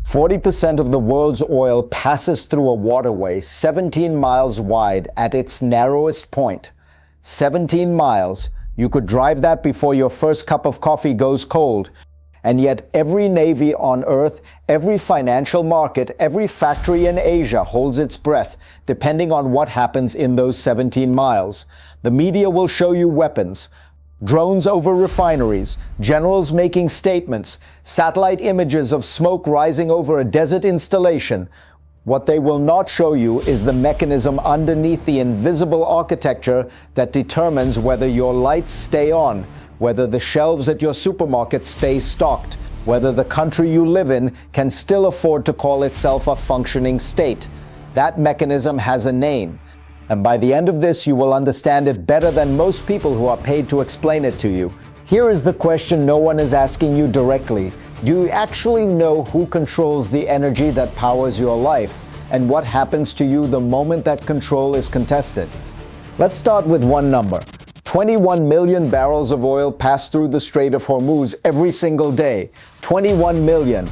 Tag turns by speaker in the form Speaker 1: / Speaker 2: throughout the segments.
Speaker 1: 40% of the world's oil passes through a waterway 17 miles wide at its narrowest point. 17 miles. You could drive that before your first cup of coffee goes cold. And yet every navy on Earth, every financial market, every factory in Asia holds its breath, depending on what happens in those 17 miles. The media will show you weapons, drones over refineries, generals making statements, satellite images of smoke rising over a desert installation. What they will not show you is the mechanism underneath the invisible architecture that determines whether your lights stay on, whether the shelves at your supermarket stay stocked, whether the country you live in can still afford to call itself a functioning state. That mechanism has a name. And by the end of this, you will understand it better than most people who are paid to explain it to you. Here is the question no one is asking you directly. Do you actually know who controls the energy that powers your life? And what happens to you the moment that control is contested? Let's start with one number. 21 million barrels of oil pass through the Strait of Hormuz every single day. 21 million.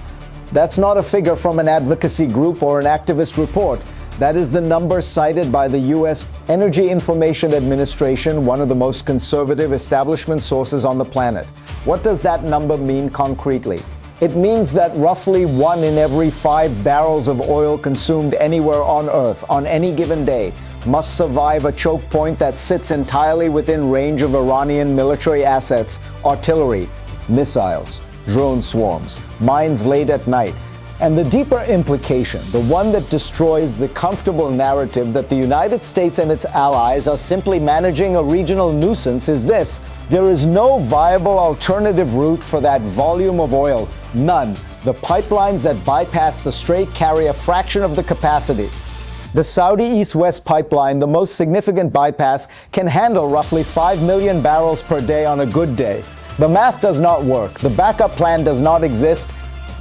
Speaker 1: That's not a figure from an advocacy group or an activist report. That is the number cited by the U.S. Energy Information Administration, one of the most conservative establishment sources on the planet. What does that number mean concretely? It means that roughly 1 in every 5 barrels of oil consumed anywhere on Earth on any given day must survive a choke point that sits entirely within range of Iranian military assets, artillery, missiles, drone swarms, mines laid at night. And the deeper implication, the one that destroys the comfortable narrative that the United States and its allies are simply managing a regional nuisance, is this: there is no viable alternative route for that volume of oil. None. The pipelines that bypass the strait carry a fraction of the capacity. The Saudi East-West pipeline, the most significant bypass, can handle roughly 5 million barrels per day on a good day. The math does not work. The backup plan does not exist.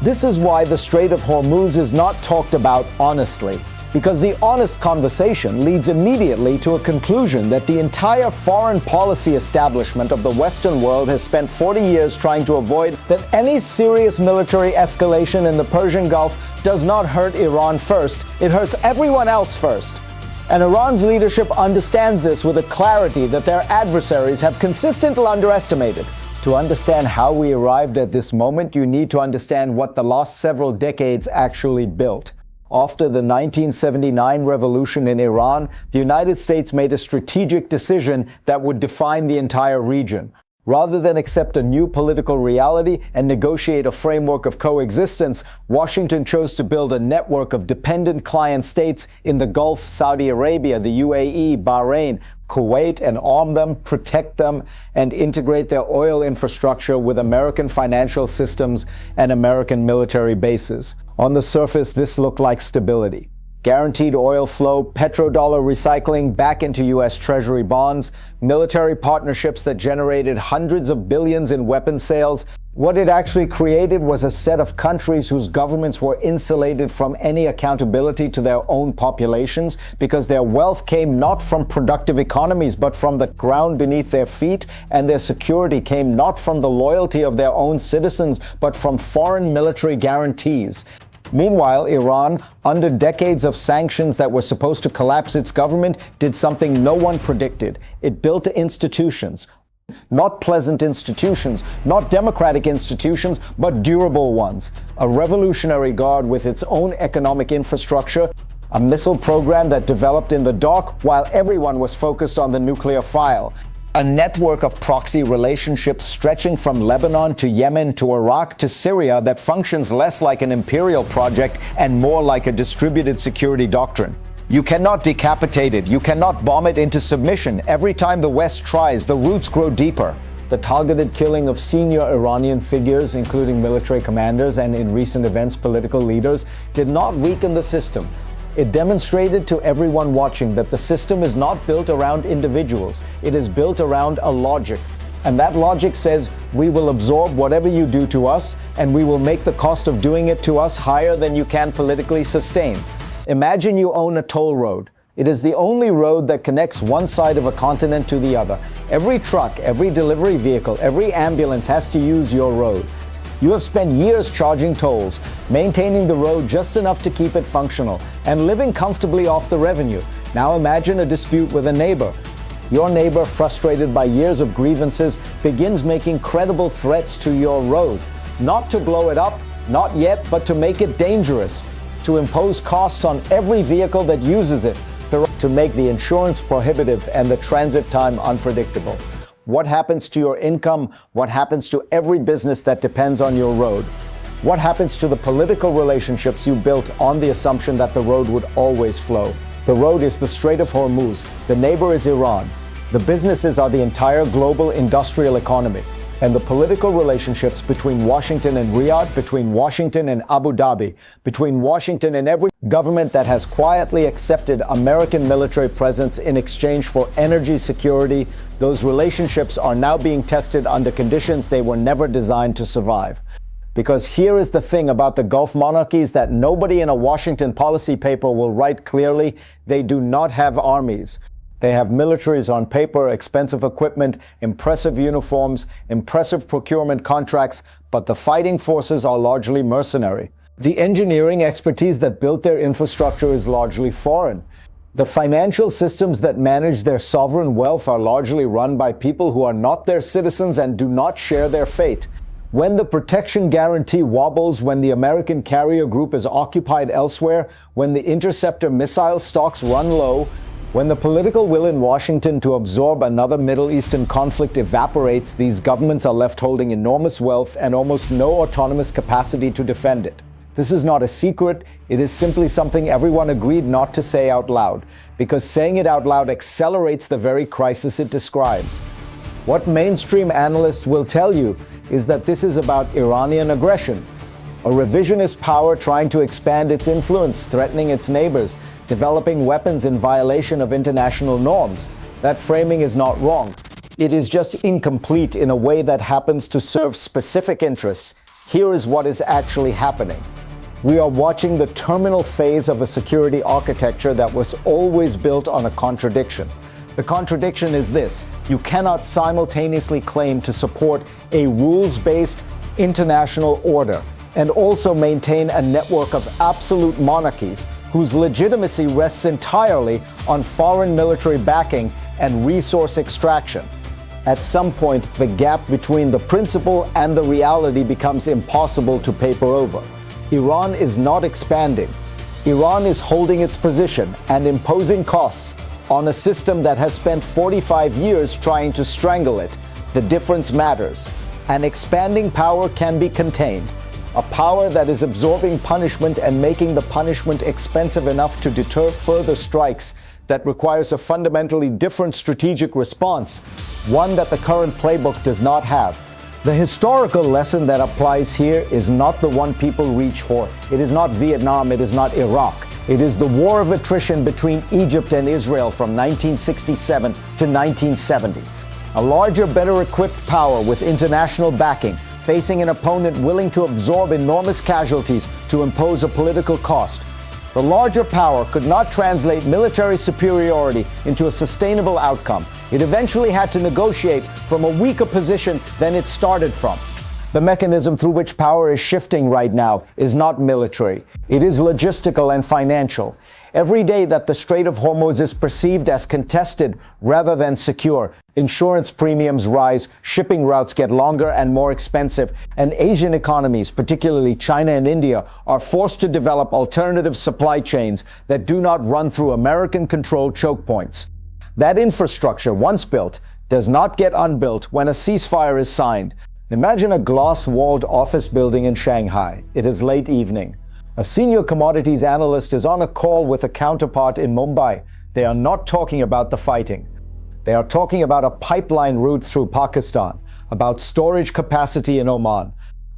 Speaker 1: This is why the Strait of Hormuz is not talked about honestly, because the honest conversation leads immediately to a conclusion that the entire foreign policy establishment of the Western world has spent 40 years trying to avoid that any serious military escalation in the Persian Gulf does not hurt Iran first, it hurts everyone else first. And Iran's leadership understands this with a clarity that their adversaries have consistently underestimated. To understand how we arrived at this moment, you need to understand what the last several decades actually built. After the 1979 revolution in Iran, the United States made a strategic decision that would define the entire region. Rather than accept a new political reality and negotiate a framework of coexistence, Washington chose to build a network of dependent client states in the Gulf, Saudi Arabia, the UAE, Bahrain, Kuwait, and arm them, protect them, and integrate their oil infrastructure with American financial systems and American military bases. On the surface, this looked like stability. Guaranteed oil flow, petrodollar recycling back into U.S. Treasury bonds, military partnerships that generated hundreds of billions in weapons sales. What it actually created was a set of countries whose governments were insulated from any accountability to their own populations because their wealth came not from productive economies but from the ground beneath their feet, and their security came not from the loyalty of their own citizens but from foreign military guarantees. Meanwhile, Iran, under decades of sanctions that were supposed to collapse its government, did something no one predicted. It built institutions. Not pleasant institutions, not democratic institutions, but durable ones. A revolutionary guard with its own economic infrastructure, a missile program that developed in the dark while everyone was focused on the nuclear file. A network of proxy relationships stretching from Lebanon to Yemen to Iraq to Syria that functions less like an imperial project and more like a distributed security doctrine. You cannot decapitate it. You cannot bomb it into submission. Every time the West tries, the roots grow deeper. The targeted killing of senior Iranian figures, including military commanders and in recent events political leaders, did not weaken the system. It demonstrated to everyone watching that the system is not built around individuals. It is built around a logic. And that logic says, we will absorb whatever you do to us, and we will make the cost of doing it to us higher than you can politically sustain. Imagine you own a toll road. It is the only road that connects one side of a continent to the other. Every truck, every delivery vehicle, every ambulance has to use your road. You have spent years charging tolls, maintaining the road just enough to keep it functional, and living comfortably off the revenue. Now imagine a dispute with a neighbor. Your neighbor, frustrated by years of grievances, begins making credible threats to your road. Not to blow it up, not yet, but to make it dangerous, to impose costs on every vehicle that uses it, to make the insurance prohibitive and the transit time unpredictable. What happens to your income? What happens to every business that depends on your road? What happens to the political relationships you built on the assumption that the road would always flow? The road is the Strait of Hormuz. The neighbor is Iran. The businesses are the entire global industrial economy. And the political relationships between Washington and Riyadh, between Washington and Abu Dhabi, between Washington and every government that has quietly accepted American military presence in exchange for energy security, those relationships are now being tested under conditions they were never designed to survive. Because here is the thing about the Gulf monarchies that nobody in a Washington policy paper will write clearly: they do not have armies. They have militaries on paper, expensive equipment, impressive uniforms, impressive procurement contracts, but the fighting forces are largely mercenary. The engineering expertise that built their infrastructure is largely foreign. The financial systems that manage their sovereign wealth are largely run by people who are not their citizens and do not share their fate. When the protection guarantee wobbles, when the American carrier group is occupied elsewhere, when the interceptor missile stocks run low, when the political will in Washington to absorb another Middle Eastern conflict evaporates, these governments are left holding enormous wealth and almost no autonomous capacity to defend it. This is not a secret. It is simply something everyone agreed not to say out loud, because saying it out loud accelerates the very crisis it describes. What mainstream analysts will tell you is that this is about Iranian aggression, a revisionist power trying to expand its influence, threatening its neighbors, developing weapons in violation of international norms. That framing is not wrong. It is just incomplete in a way that happens to serve specific interests. Here is what is actually happening. We are watching the terminal phase of a security architecture that was always built on a contradiction. The contradiction is this: you cannot simultaneously claim to support a rules-based international order and also maintain a network of absolute monarchies whose legitimacy rests entirely on foreign military backing and resource extraction. At some point, the gap between the principle and the reality becomes impossible to paper over. Iran is not expanding. Iran is holding its position and imposing costs on a system that has spent 45 years trying to strangle it. The difference matters. An expanding power can be contained. A power that is absorbing punishment and making the punishment expensive enough to deter further strikes that requires a fundamentally different strategic response, one that the current playbook does not have. The historical lesson that applies here is not the one people reach for. It is not Vietnam, it is not Iraq. It is the war of attrition between Egypt and Israel from 1967 to 1970. A larger, better equipped power with international backing, facing an opponent willing to absorb enormous casualties to impose a political cost. The larger power could not translate military superiority into a sustainable outcome. It eventually had to negotiate from a weaker position than it started from. The mechanism through which power is shifting right now is not military. It is logistical and financial. Every day that the Strait of Hormuz is perceived as contested rather than secure, insurance premiums rise, shipping routes get longer and more expensive, and Asian economies, particularly China and India, are forced to develop alternative supply chains that do not run through American-controlled choke points. That infrastructure, once built, does not get unbuilt when a ceasefire is signed. Imagine a glass-walled office building in Shanghai. It is late evening. A senior commodities analyst is on a call with a counterpart in Mumbai. They are not talking about the fighting. They are talking about a pipeline route through Pakistan, about storage capacity in Oman,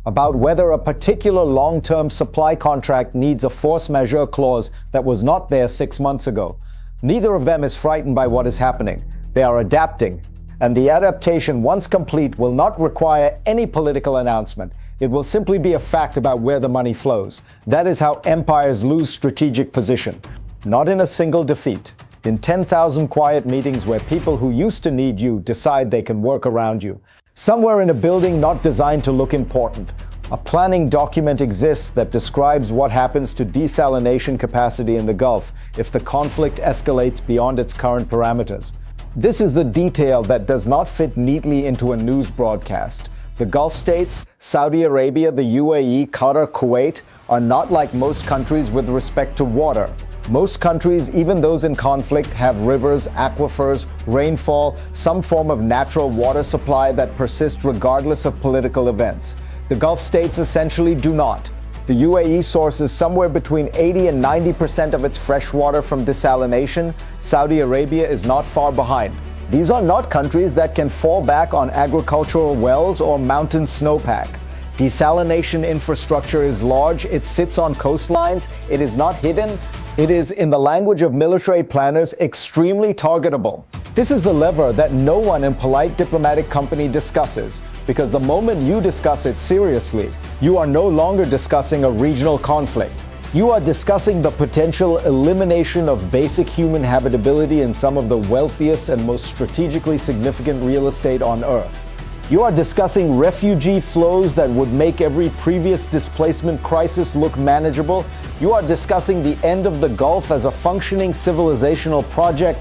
Speaker 1: about whether a particular long-term supply contract needs a force majeure clause that was not there 6 months ago. Neither of them is frightened by what is happening. They are adapting. And the adaptation, once complete, will not require any political announcement. It will simply be a fact about where the money flows. That is how empires lose strategic position. Not in a single defeat. In 10,000 quiet meetings where people who used to need you decide they can work around you. Somewhere in a building not designed to look important. A planning document exists that describes what happens to desalination capacity in the Gulf if the conflict escalates beyond its current parameters. This is the detail that does not fit neatly into a news broadcast. The Gulf states, Saudi Arabia, the UAE, Qatar, Kuwait, are not like most countries with respect to water. Most countries, even those in conflict, have rivers, aquifers, rainfall, some form of natural water supply that persists regardless of political events. The Gulf states essentially do not. The UAE sources somewhere between 80 and 90% of its fresh water from desalination. Saudi Arabia is not far behind. These are not countries that can fall back on agricultural wells or mountain snowpack. Desalination infrastructure is large, it sits on coastlines, it is not hidden, it is, in the language of military planners, extremely targetable. This is the lever that no one in polite diplomatic company discusses, because the moment you discuss it seriously, you are no longer discussing a regional conflict. You are discussing the potential elimination of basic human habitability in some of the wealthiest and most strategically significant real estate on Earth. You are discussing refugee flows that would make every previous displacement crisis look manageable. You are discussing the end of the Gulf as a functioning civilizational project.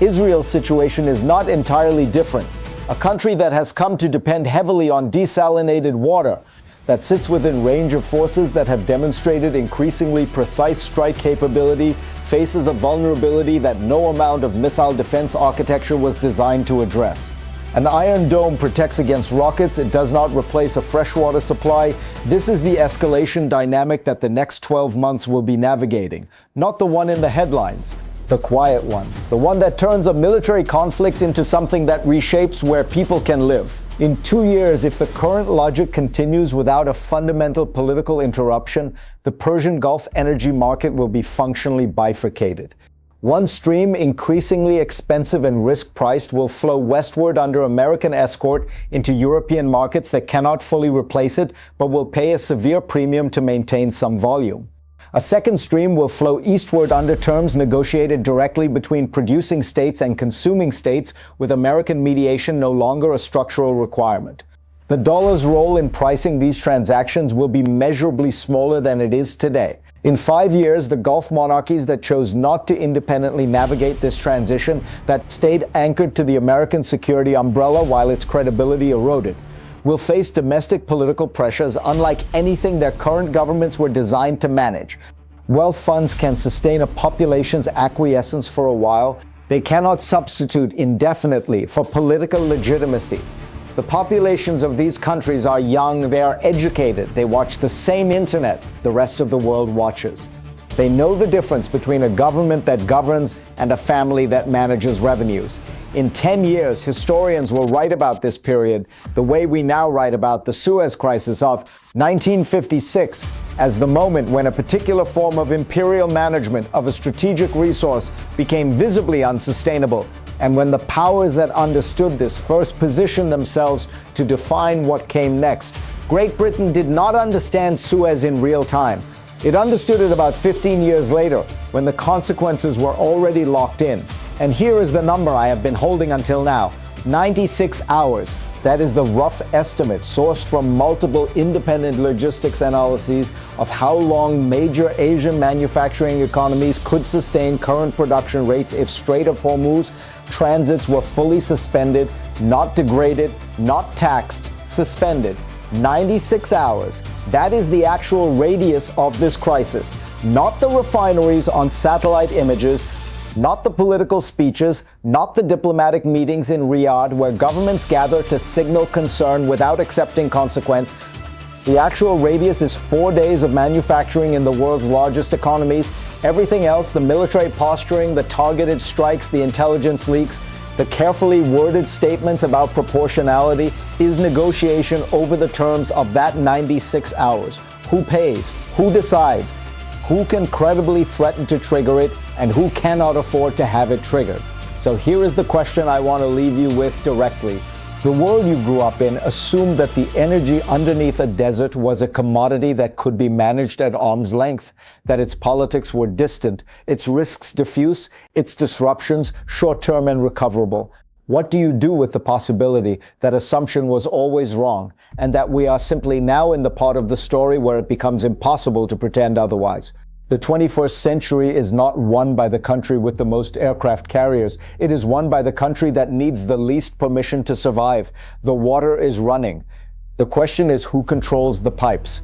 Speaker 1: Israel's situation is not entirely different. A country that has come to depend heavily on desalinated water, that sits within range of forces that have demonstrated increasingly precise strike capability, faces a vulnerability that no amount of missile defense architecture was designed to address. An Iron Dome protects against rockets, it does not replace a freshwater supply. This is the escalation dynamic that the next 12 months will be navigating, not the one in the headlines. The quiet one, the one that turns a military conflict into something that reshapes where people can live. In 2 years, if the current logic continues without a fundamental political interruption, the Persian Gulf energy market will be functionally bifurcated. One stream, increasingly expensive and risk-priced, will flow westward under American escort into European markets that cannot fully replace it, but will pay a severe premium to maintain some volume. A second stream will flow eastward under terms negotiated directly between producing states and consuming states, with American mediation no longer a structural requirement. The dollar's role in pricing these transactions will be measurably smaller than it is today. In 5 years, the Gulf monarchies that chose not to independently navigate this transition, that stayed anchored to the American security umbrella while its credibility eroded, will face domestic political pressures unlike anything their current governments were designed to manage. Wealth funds can sustain a population's acquiescence for a while. They cannot substitute indefinitely for political legitimacy. The populations of these countries are young, they are educated, they watch the same internet the rest of the world watches. They know the difference between a government that governs and a family that manages revenues. In 10 years, historians will write about this period the way we now write about the Suez Crisis of 1956 as the moment when a particular form of imperial management of a strategic resource became visibly unsustainable, and when the powers that understood this first positioned themselves to define what came next. Great Britain did not understand Suez in real time. It understood it about 15 years later, when the consequences were already locked in. And here is the number I have been holding until now: 96 hours. That is the rough estimate, sourced from multiple independent logistics analyses, of how long major Asian manufacturing economies could sustain current production rates if Strait of Hormuz transits were fully suspended, not degraded, not taxed, suspended. 96 hours. That is the actual radius of this crisis. Not the refineries on satellite images, not the political speeches, not the diplomatic meetings in Riyadh where governments gather to signal concern without accepting consequence. The actual radius is 4 days of manufacturing in the world's largest economies. Everything else, the military posturing, the targeted strikes, the intelligence leaks, the carefully worded statements about proportionality, is negotiation over the terms of that 96 hours. Who pays? Who decides? Who can credibly threaten to trigger it, and who cannot afford to have it triggered? So here is the question I want to leave you with directly. The world you grew up in assumed that the energy underneath a desert was a commodity that could be managed at arm's length, that its politics were distant, its risks diffuse, its disruptions short-term and recoverable. What do you do with the possibility that assumption was always wrong and that we are simply now in the part of the story where it becomes impossible to pretend otherwise? The 21st century is not won by the country with the most aircraft carriers. It is won by the country that needs the least permission to survive. The water is running. The question is who controls the pipes.